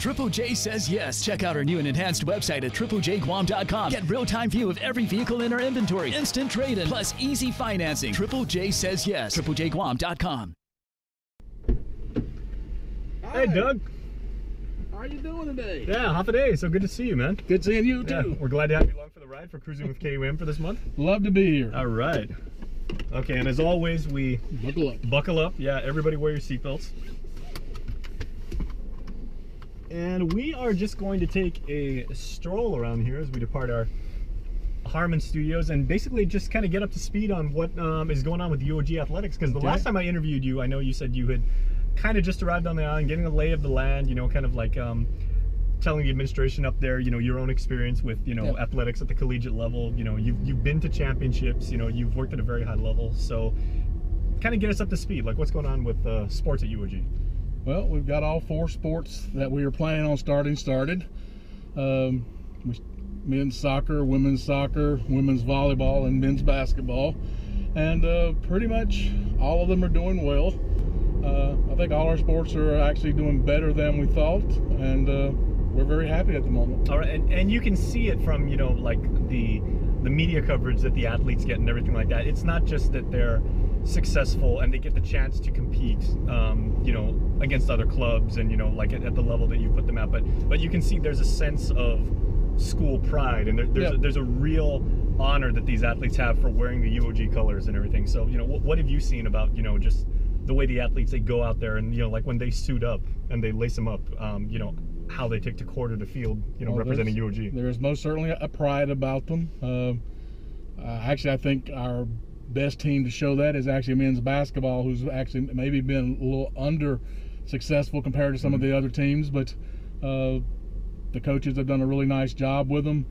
Triple J says yes. Check out our new and enhanced website at triplejguam.com. Get real-time view of every vehicle in our inventory, instant trade-in, plus easy financing. Triple J says yes. triplejguam.com. Hey, Doug. How are you doing today? Yeah, half a day. So good to see you, man. Good seeing you, too. Yeah, we're glad to have you along for the ride for Cruising with KUAM for this month. Love to be here. All right. Okay, and as always, we buckle up. Buckle up. Yeah, everybody wear your seatbelts. And we are just going to take a stroll around here as we depart our Harmon studios and basically just kind of get up to speed on what is going on with UOG athletics. Because the last time I interviewed you, I know you said you had kind of just arrived on the island, getting a lay of the land, you know, kind of like telling the administration up there, you know, your own experience with, you know, athletics at the collegiate level. You know, you've been to championships, you know, you've worked at a very high level. So kind of get us up to speed, like what's going on with sports at UOG. Well, we've got all 4 sports that we are planning on started. Men's soccer, women's volleyball, and men's basketball. And pretty much all of them are doing well. I think all our sports are actually doing better than we thought, and we're very happy at the moment. All right, and you can see it from, you know, like the media coverage that the athletes get and everything like that. It's not just that they're successful and they get the chance to compete, you know, against other clubs and, you know, like at the level that you put them at, but you can see there's a sense of school pride, and there's a real honor that these athletes have for wearing the UOG colors and everything. So, you know, what have you seen about, you know, just the way the athletes, they go out there and, you know, like when they suit up and they lace them up, you know, how they take to court or the field, you know, representing UOG? There's most certainly a pride about them. Actually, I think our best team to show that is actually men's basketball, who's actually maybe been a little under successful compared to some of the other teams, but the coaches have done a really nice job with them.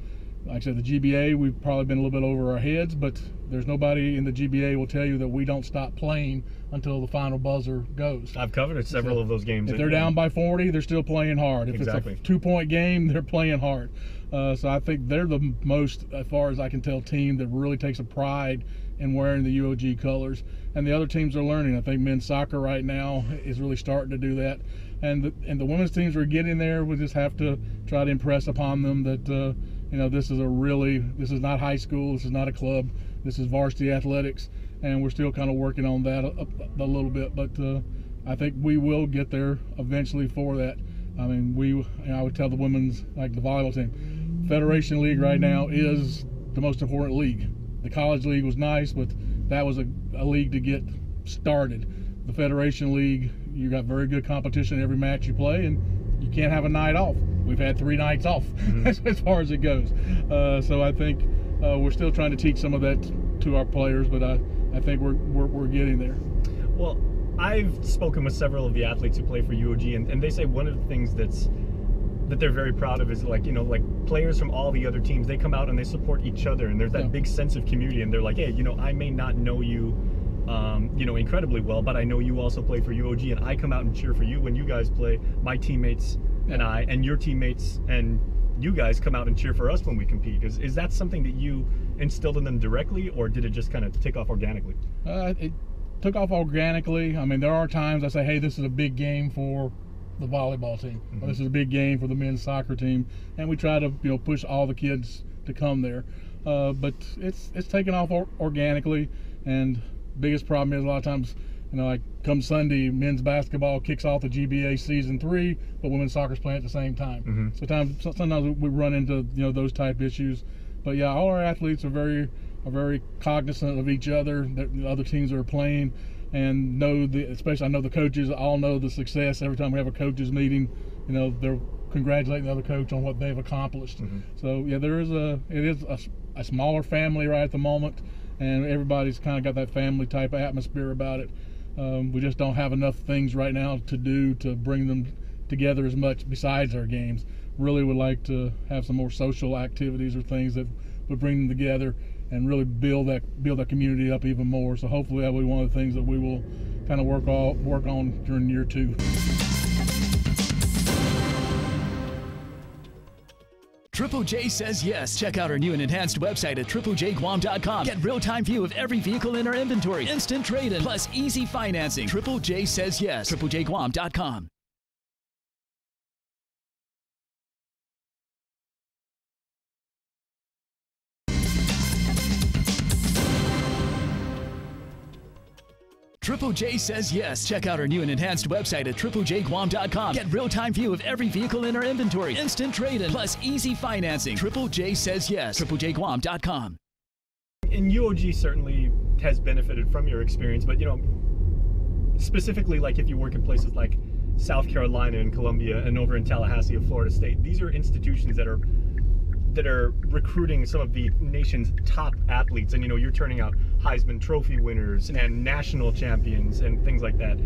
Like I said, the GBA, we've probably been a little bit over our heads, but there's nobody in the GBA will tell you that we don't stop playing until the final buzzer goes. I've covered several of those games. If they're down by 40, they're still playing hard. If it's a 2-point game, they're playing hard. So I think they're the most, as far as I can tell, team that really takes a pride in wearing the UOG colors. And the other teams are learning. I think men's soccer right now is really starting to do that. And the women's teams are getting there. We just have to try to impress upon them that, you know, this is not high school, this is not a club, this is varsity athletics, and we're still kind of working on that a little bit, but I think we will get there eventually for that. I mean, I would tell the women's, like the volleyball team, Federation League right now is the most important league. The college league was nice, but that was a league to get started. The Federation League, you got very good competition every match you play, and you can't have a night off. We've had 3 nights off as far as it goes. So I think we're still trying to teach some of that to our players, but I think we're getting there. Well, I've spoken with several of the athletes who play for UOG, and they say one of the things that they're very proud of is, like, you know, like players from all the other teams, they come out and they support each other, and there's that big sense of community, and they're like, hey, you know, I may not know you, you know, incredibly well, but I know you also play for UOG, and I come out and cheer for you when you guys play. My teammates and I, and your teammates and you guys come out and cheer for us when we compete. Is that something that you instilled in them directly, or did it just kind of take off organically? It took off organically. I mean, there are times I say, hey, this is a big game for the volleyball team. Or this is a big game for the men's soccer team, and we try to, you know, push all the kids to come there. But it's taken off organically, and biggest problem is a lot of times, you know, like come Sunday, men's basketball kicks off the GBA season 3, but women's soccer's playing at the same time. Sometimes we run into, you know, those type issues. But yeah, all our athletes are very cognizant of each other, the other teams that are playing, and especially I know the coaches all know the success. Every time we have a coaches meeting, you know, they're congratulating the other coach on what they've accomplished. So yeah, it is a smaller family right at the moment, and everybody's kind of got that family type atmosphere about it. We just don't have enough things right now to do to bring them together as much besides our games. Really would like to have some more social activities or things that would bring them together and really build that community up even more. So hopefully that will be one of the things that we will kind of work on during year 2. Triple J says yes. Check out our new and enhanced website at triplejguam.com. Get real-time view of every vehicle in our inventory, instant trade-in, plus easy financing. Triple J says yes. triplejguam.com. Triple J says yes. Check out our new and enhanced website at triplejguam.com. Get real-time view of every vehicle in our inventory, instant trade-in, plus easy financing. Triple J says yes. triplejguam.com. And UOG certainly has benefited from your experience, but specifically, like if you work in places like South Carolina and Columbia and over in Tallahassee of Florida State, these are institutions that are recruiting some of the nation's top athletes, and you're turning out Heisman Trophy winners and national champions and things like that.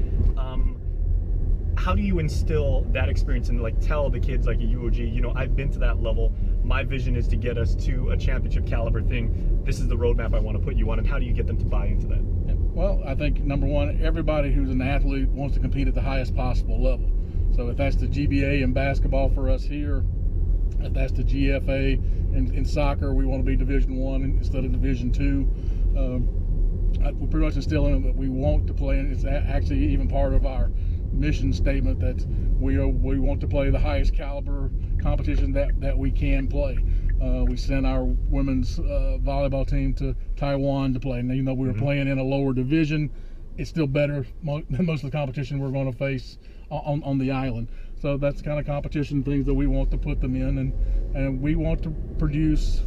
How do you instill that experience and tell the kids like at UOG, I've been to that level, my vision is to get us to a championship caliber thing, this is the roadmap I want to put you on, and how do you get them to buy into that? Well, I think number one, everybody who's an athlete wants to compete at the highest possible level. So if that's the GBA in basketball for us here, if that's the GFA in soccer, we want to be Division I instead of Division II. We're pretty much instilling that we want to play, and it's actually even part of our mission statement that we want to play the highest caliber competition that we can play. We sent our women's volleyball team to Taiwan to play, and even though we were playing in a lower division, it's still better than most of the competition we're going to face on the island. So that's the kind of competition things that we want to put them in, and we want to produce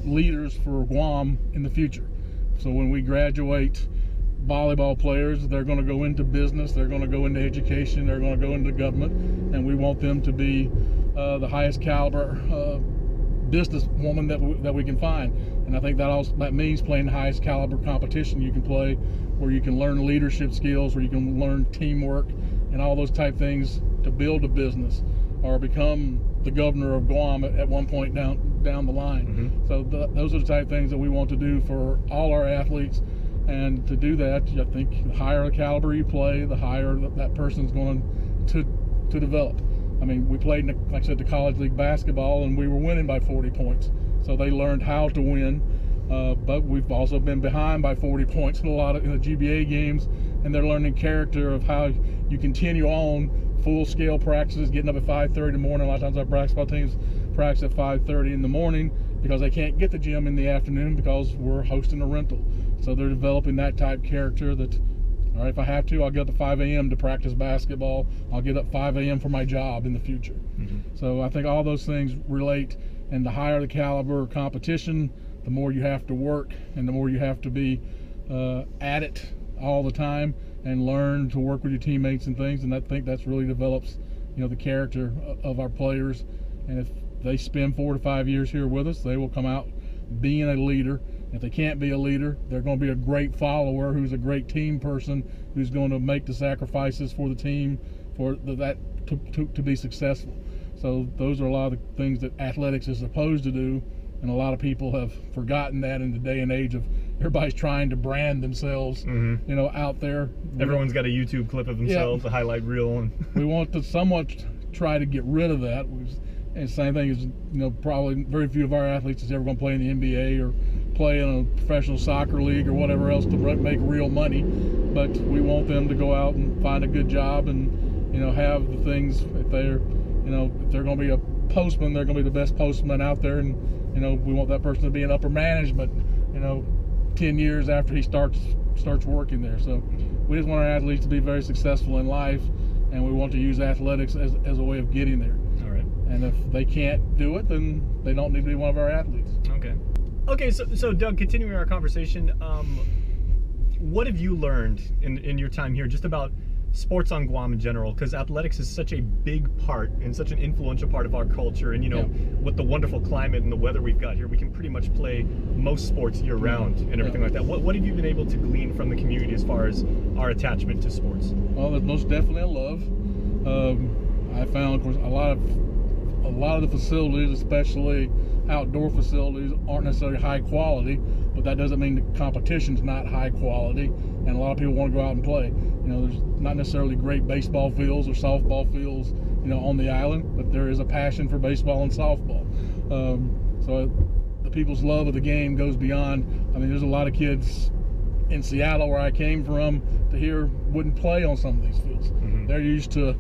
leaders for Guam in the future. So when we graduate volleyball players, they're going to go into business, they're going to go into education, they're going to go into government, and we want them to be the highest caliber businesswoman that we can find. And I think that means playing the highest caliber competition you can play, where you can learn leadership skills, where you can learn teamwork and all those type things to build a business or become the governor of Guam at one point down the line. So those are the type of things that we want to do for all our athletes. And to do that, I think the higher the caliber you play, the higher that person's going to develop. I mean, we played, like I said, the college league basketball, and we were winning by 40 points. So they learned how to win. But we've also been behind by 40 points in the GBA games, and they're learning character of how you continue on full-scale practices, getting up at 5:30 in the morning. A lot of times our basketball teams practice at 5:30 in the morning because they can't get the gym in the afternoon because we're hosting a rental. So they're developing that type of character that, all right, if I have to, I'll get up at 5 a.m. to practice basketball. I'll get up 5 a.m. for my job in the future. So I think all those things relate, and the higher the caliber competition, the more you have to work and the more you have to be at it all the time and learn to work with your teammates and things. And I think that's really develops, the character of our players. And if they spend 4 to 5 years here with us, they will come out being a leader. If they can't be a leader, they're going to be a great follower who's a great team person, who's going to make the sacrifices for the team to be successful. So those are a lot of the things that athletics is supposed to do, and a lot of people have forgotten that in the day and age of everybody's trying to brand themselves, out there. Everyone's got a YouTube clip of themselves, a highlight reel. And we want to somewhat try to get rid of that. And the same thing is, probably very few of our athletes is ever going to play in the NBA or play in a professional soccer league or whatever else to make real money. But we want them to go out and find a good job and, have the things. If they're going to be a postman, they're going to be the best postman out there. And, we want that person to be in upper management, 10 years after he starts working there. So we just want our athletes to be very successful in life, and we want to use athletics as a way of getting there. All right. And if they can't do it, then they don't need to be one of our athletes. Okay, so Doug, continuing our conversation, what have you learned in your time here just about sports on Guam in general? Because athletics is such a big part and such an influential part of our culture, and with the wonderful climate and the weather we've got here, we can pretty much play most sports year round and everything like that. What have you been able to glean from the community as far as our attachment to sports? Well, there's most definitely a love. I found, of course, a lot of the facilities, especially outdoor facilities, aren't necessarily high quality, but that doesn't mean the competition's not high quality, and a lot of people want to go out and play. There's not necessarily great baseball fields or softball fields, on the island, but there is a passion for baseball and softball. So the people's love of the game goes beyond. There's a lot of kids in Seattle, where I came from, to here wouldn't play on some of these fields. They're used to,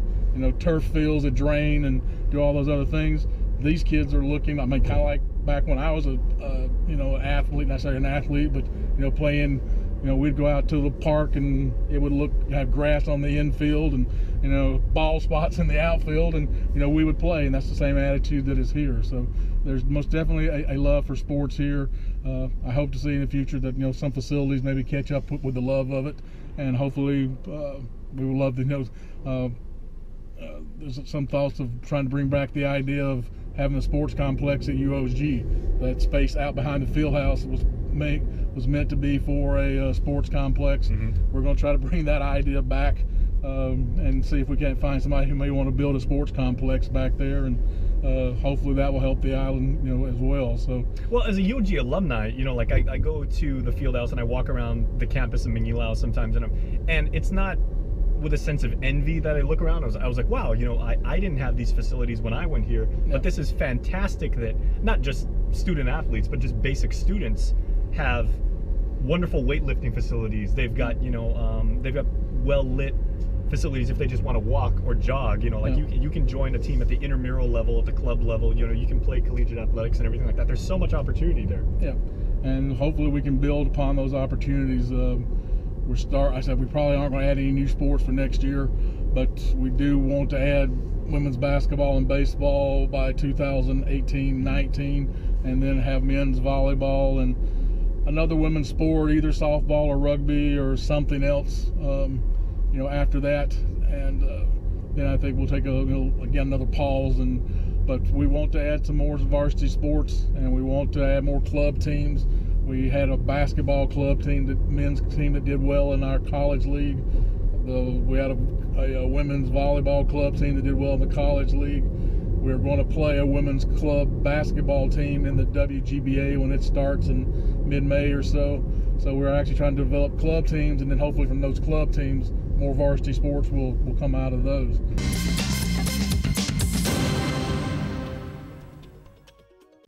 turf fields that drain and do all those other things. These kids are looking, kind of like back when I was an athlete, not necessarily an athlete, but, playing, we'd go out to the park and it would have grass on the infield and, ball spots in the outfield, and, we would play, and that's the same attitude that is here. So there's most definitely a love for sports here. I hope to see in the future that, some facilities maybe catch up with the love of it, and hopefully we would love to, there's some thoughts of trying to bring back the idea of having a sports complex at UOG. That space out behind the field house was meant to be for a sports complex. We're going to try to bring that idea back and see if we can't find somebody who may want to build a sports complex back there, and hopefully that will help the island, as well. So, well, as a UOG alumni, like I go to the field house and I walk around the campus in Mingilau sometimes, and it's not with a sense of envy that I look around. I was like, wow, I didn't have these facilities when I went here, but this is fantastic that not just student athletes, but just basic students have wonderful weightlifting facilities. They've got, they've got well-lit facilities if they just want to walk or jog, you can join a team at the intramural level, at the club level, you can play collegiate athletics and everything like that. There's so much opportunity there. Yeah, and hopefully we can build upon those opportunities. I said we probably aren't going to add any new sports for next year, but we do want to add women's basketball and baseball by 2018-19, and then have men's volleyball and another women's sport, either softball or rugby or something else, after that. And then I think we'll take again another pause, but we want to add some more varsity sports, and we want to add more club teams. We had a basketball club team, men's team that did well in our college league. We had a women's volleyball club team that did well in the college league. We're going to play a women's club basketball team in the WGBA when it starts in mid-May or so. So we're actually trying to develop club teams, and then hopefully from those club teams, more varsity sports will come out of those.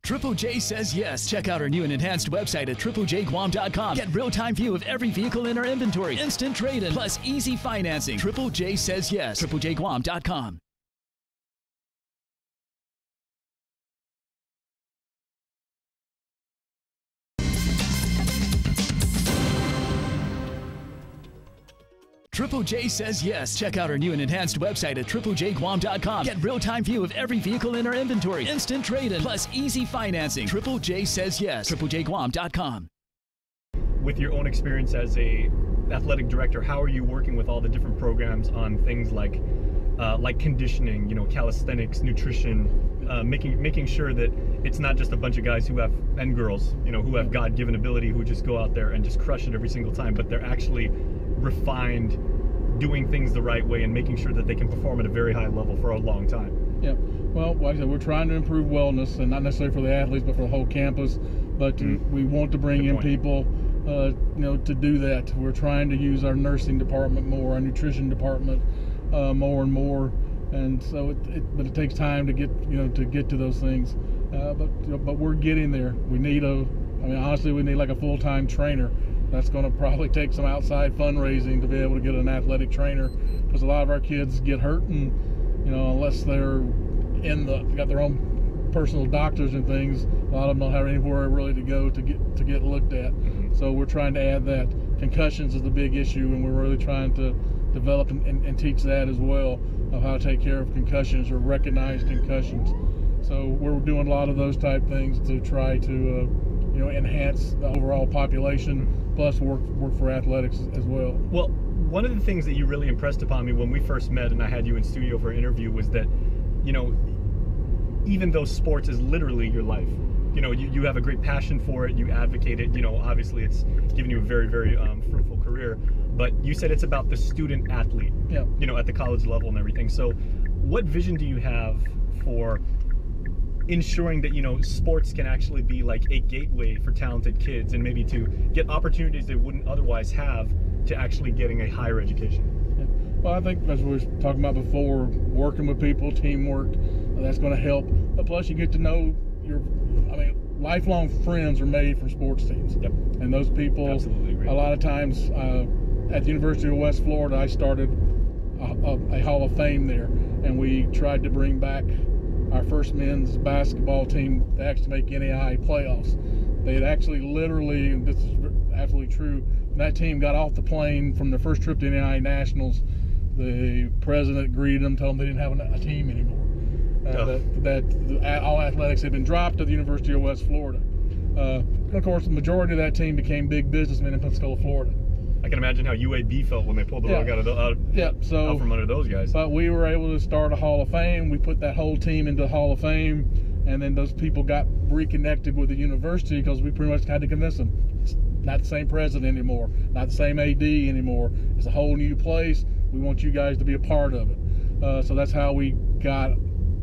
Triple J says yes. Check out our new and enhanced website at triplejguam.com. Get real-time view of every vehicle in our inventory, instant trade-in, plus easy financing. Triple J says yes. triplejguam.com. Triple J says yes. Check out our new and enhanced website at triplejguam.com. Get real-time view of every vehicle in our inventory, instant trade-in, plus easy financing. Triple J says yes. triplejguam.com. With your own experience as a athletic director, how are you working with all the different programs on things like conditioning, calisthenics, nutrition, making sure that it's not just a bunch of guys who have, and girls, who have God-given ability, who just go out there and just crush it every single time, but they're actually refined, doing things the right way, and making sure that they can perform at a very high level for a long time. Yeah, well, like I said, we're trying to improve wellness, and not necessarily for the athletes, but for the whole campus. But we want to bring in people, to do that. We're trying to use our nursing department more, our nutrition department more and more, and so but it takes time to get to those things. But we're getting there. We need honestly, we need like a full-time trainer. That's going to probably take some outside fundraising to be able to get an athletic trainer, because a lot of our kids get hurt, and unless they're got their own personal doctors and things, a lot of them don't have anywhere really to go to get looked at. So we're trying to add that. Concussions is the big issue, and we're really trying to develop and teach that as well, of how to take care of concussions or recognize concussions. So we're doing a lot of those type things to try to enhance the overall population, plus work for athletics as well. Well, one of the things that you really impressed upon me when we first met and I had you in studio for an interview was that, even though sports is literally your life, you have a great passion for it, you advocate it, obviously it's given you a very, very fruitful career, but you said it's about the student athlete, at the college level and everything. So what vision do you have for ensuring that sports can actually be like a gateway for talented kids, and maybe to get opportunities they wouldn't otherwise have to actually getting a higher education? Well, I think as we were talking about before, working with people, teamwork, that's going to help. But plus you get to know lifelong friends are made from sports teams. Yep. And those people, absolutely agree. A lot of times at the University of West Florida, I started a Hall of Fame there, and we tried to bring back our first men's basketball team to actually make NAIA playoffs. They had actually literally, this is absolutely true. When that team got off the plane from their first trip to the NAIA Nationals, the president greeted them, told them they didn't have a team anymore. That all athletics had been dropped at the University of West Florida. Of course, the majority of that team became big businessmen in Pensacola, Florida. I can imagine how UAB felt when they pulled the rug out from under those guys. But we were able to start a Hall of Fame. We put that whole team into the Hall of Fame, and then those people got reconnected with the university because we pretty much had to convince them. It's not the same president anymore, not the same AD anymore. It's a whole new place. We want you guys to be a part of it. So that's how we got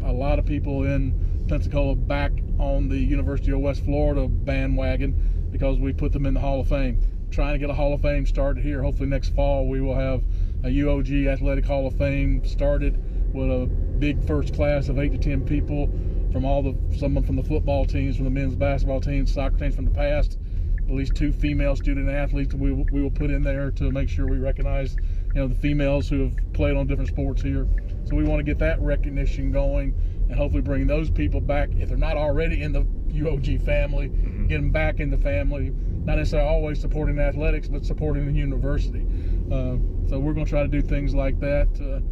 a lot of people in Pensacola back on the University of West Florida bandwagon, because we put them in the Hall of Fame. Trying to get a Hall of Fame started here. Hopefully next fall we will have a UOG Athletic Hall of Fame started with a big first class of 8 to 10 people from someone from the football teams, from the men's basketball teams, soccer teams from the past. At least 2 female student athletes we will put in there to make sure we recognize, the females who have played on different sports here. So we want to get that recognition going and hopefully bring those people back, if they're not already in the UOG family, get them back in the family. Not necessarily always supporting athletics, but supporting the university. So we're going to try to do things like that to,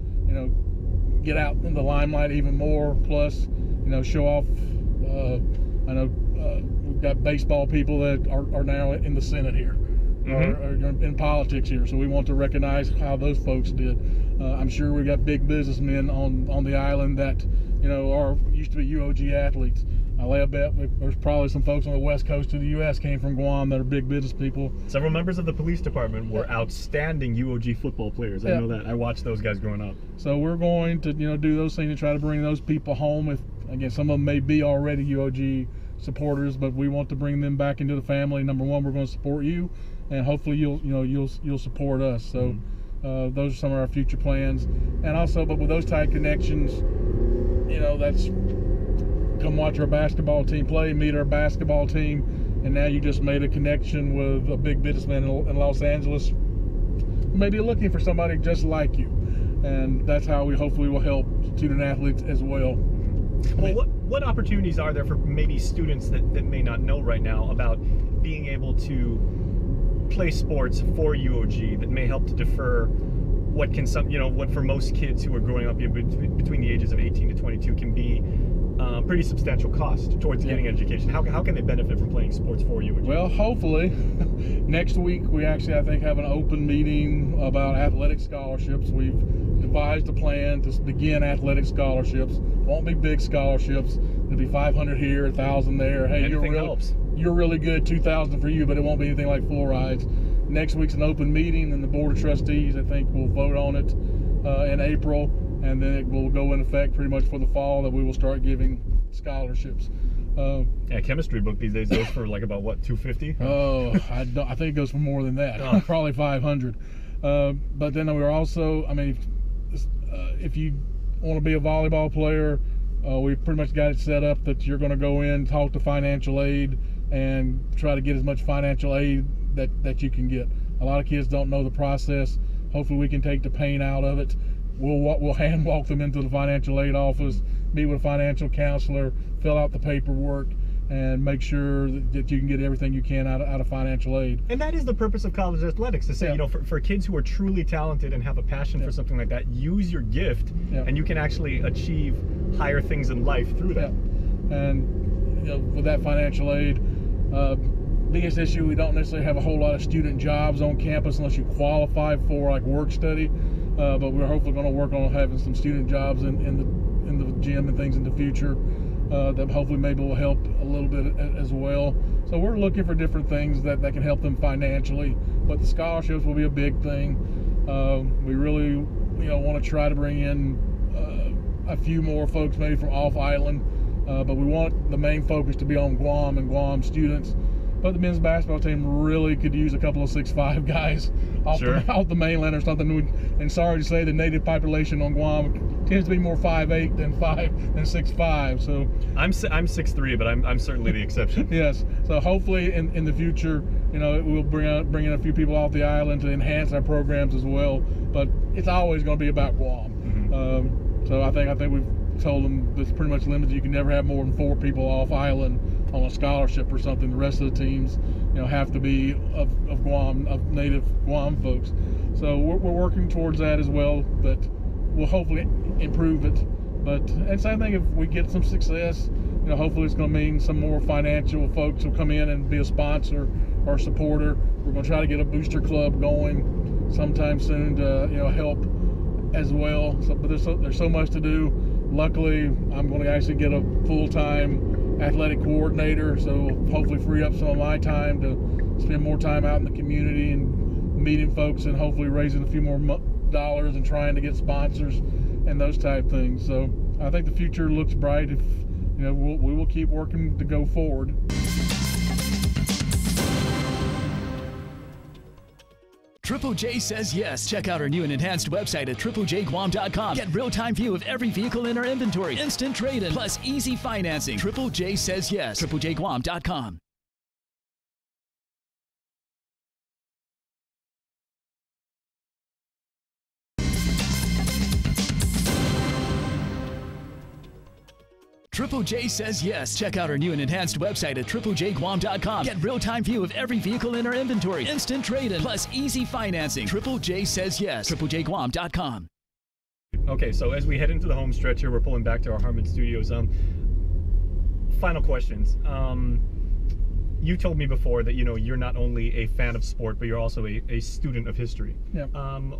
get out in the limelight even more. Plus, show off. I know we've got baseball people that are now in the Senate here, or in politics here. So we want to recognize how those folks did. I'm sure we've got big businessmen on the island that used to be UOG athletes. I lay a bet there's probably some folks on the west coast of the U.S. came from Guam that are big business people. Several members of the police department were outstanding UOG football players. I know that. I watched those guys growing up. So we're going to do those things and try to bring those people home. If again, some of them may be already UOG supporters, but we want to bring them back into the family. Number one, we're going to support you, and hopefully you'll support us. So those are some of our future plans. And also, but with those tight connections, that's come watch our basketball team play, meet our basketball team, and now you just made a connection with a big businessman in Los Angeles who may be looking for somebody just like you. And that's how we hopefully will help student athletes as well. Well, what opportunities are there for maybe students that may not know right now about being able to play sports for UOG that may help to defer what for most kids who are growing up between the ages of 18 to 22 can be pretty substantial cost towards getting an education. How can they benefit from playing sports for UOG? Well, hopefully next week we actually, I think, have an open meeting about athletic scholarships. We've devised a plan to begin athletic scholarships. Won't be big scholarships. It'll be 500 here, 1,000 there. Hey, you're really good, 2,000 for you, but it won't be anything like full rides. Next week's an open meeting, and the Board of Trustees, I think, will vote on it in April, and then it will go in effect pretty much for the fall that we will start giving scholarships. Chemistry book these days goes for like about what, $250? Oh, I think it goes for more than that. Probably 500. But then we're also, if you want to be a volleyball player, we pretty much got it set up that you're going to go in, talk to financial aid, and try to get as much financial aid that you can get. A lot of kids don't know the process. Hopefully we can take the pain out of it. We'll hand walk them into the financial aid office, meet with a financial counselor, fill out the paperwork, and make sure that you can get everything you can out of financial aid. And that is the purpose of college athletics, to say, for kids who are truly talented and have a passion for something like that, use your gift, and you can actually achieve higher things in life through that. And with that financial aid, biggest issue, we don't necessarily have a whole lot of student jobs on campus unless you qualify for like work study, but we're hopefully going to work on having some student jobs in the gym and things in the future that hopefully maybe will help a little bit as well. So we're looking for different things that can help them financially, but the scholarships will be a big thing. We really want to try to bring in a few more folks maybe from off island, but we want the main focus to be on Guam and Guam students. But the men's basketball team really could use a couple of 6'5" guys off the mainland or something. And sorry to say, the native population on Guam tends to be more 5'8" than 6'5". So I'm 6'3", but I'm certainly the exception. Yes. So hopefully in the future, we'll bring in a few people off the island to enhance our programs as well. But it's always going to be about Guam. So I think we've told them it's pretty much limited. You can never have more than 4 people off island on a scholarship or something. The rest of the teams, have to be of Guam, of native Guam folks. So we're working towards that as well, but we'll hopefully improve it. And same thing, if we get some success, hopefully it's going to mean some more financial folks will come in and be a sponsor or supporter. We're going to try to get a booster club going sometime soon to help as well. But there's so much to do. Luckily, I'm going to actually get a full-time athletic coordinator, so hopefully free up some of my time to spend more time out in the community and meeting folks and hopefully raising a few more dollars and trying to get sponsors and those type things. So I think the future looks bright if we will keep working to go forward. Triple J says yes. Check out our new and enhanced website at triplejguam.com. Get real-time view of every vehicle in our inventory, instant trade-in, plus easy financing. Triple J says yes. triplejguam.com. Triple J says yes. Check out our new and enhanced website at triplejguam.com. Get real-time view of every vehicle in our inventory, instant trade-in, plus easy financing. Triple J says yes. triplejguam.com. Okay, so as we head into the home stretch here, we're pulling back to our Harmon studios. Final questions. You told me before that you're not only a fan of sport, but you're also a student of history. Yeah.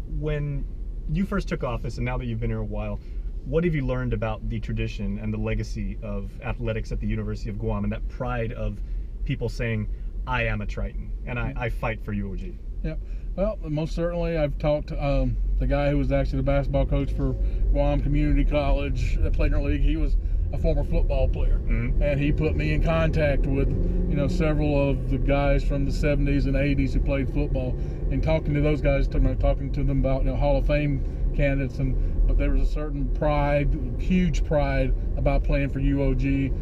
When you first took office, and now that you've been here a while, what have you learned about the tradition and the legacy of athletics at the University of Guam and that pride of people saying, I am a Triton and I fight for UOG? Yeah, well, most certainly I've talked to the guy who was actually the basketball coach for Guam Community College that played in our league. He was a former football player, and he put me in contact with several of the guys from the 70s and 80s who played football, and talking to those guys, talking to them about Hall of Fame candidates, but there was a certain pride, huge pride about playing for UOG,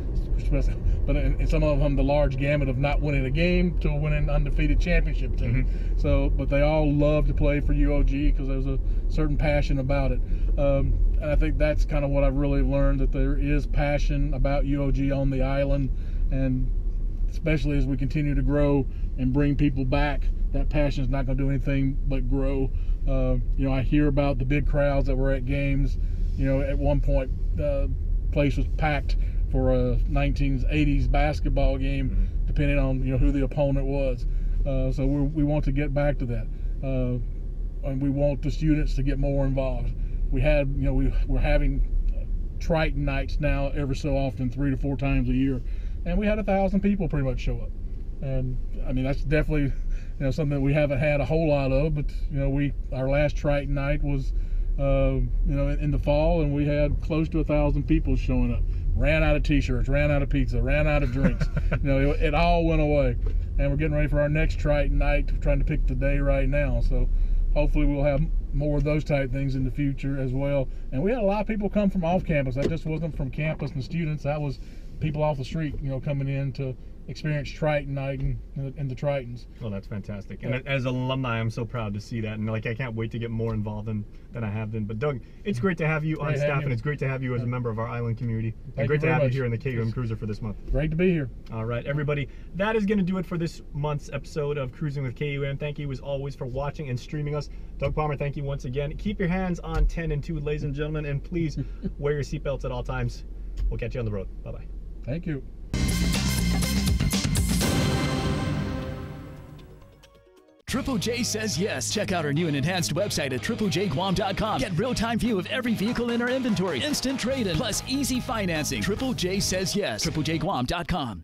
but in some of them the large gamut of not winning a game to winning an undefeated championship team. So, but they all loved to play for UOG because there was a certain passion about it. And I think that's kind of what I've really learned, that there is passion about UOG on the island, and especially as we continue to grow and bring people back, that passion is not going to do anything but grow. I hear about the big crowds that were at games. At one point, the place was packed for a 1980s basketball game, depending on who the opponent was. So we want to get back to that, and we want the students to get more involved. We had, we're having Triton nights now every so often, 3 to 4 times a year, and we had 1,000 people pretty much show up. And I mean, that's definitely something that we haven't had a whole lot of, but our last Triton night was in the fall, and we had close to 1,000 people showing up. Ran out of t-shirts, ran out of pizza, ran out of drinks. It all went away. And we're getting ready for our next Triton night, trying to pick the day right now. So hopefully we'll have more of those type things in the future as well. And we had a lot of people come from off campus. That just wasn't from campus and students. That was people off the street, coming in to experience Triton night and the Tritons. Well, that's fantastic. And as an alumni, I'm so proud to see that. And I can't wait to get more involved than I have been. But Doug, it's great to have you on staff, and it's great to have you as a member of our island community. And great to have you here in the KUAM Cruiser for this month. Great to be here. All right, everybody. That is going to do it for this month's episode of Cruising with KUAM. Thank you as always for watching and streaming us. Doug Palmer, thank you once again. Keep your hands on 10 and 2, ladies and gentlemen, and please wear your seatbelts at all times. We'll catch you on the road. Bye-bye. Thank you. Triple J says yes. Check out our new and enhanced website at triplejguam.com. Get real-time view of every vehicle in our inventory, instant trade-in, plus easy financing. Triple J says yes. triplejguam.com.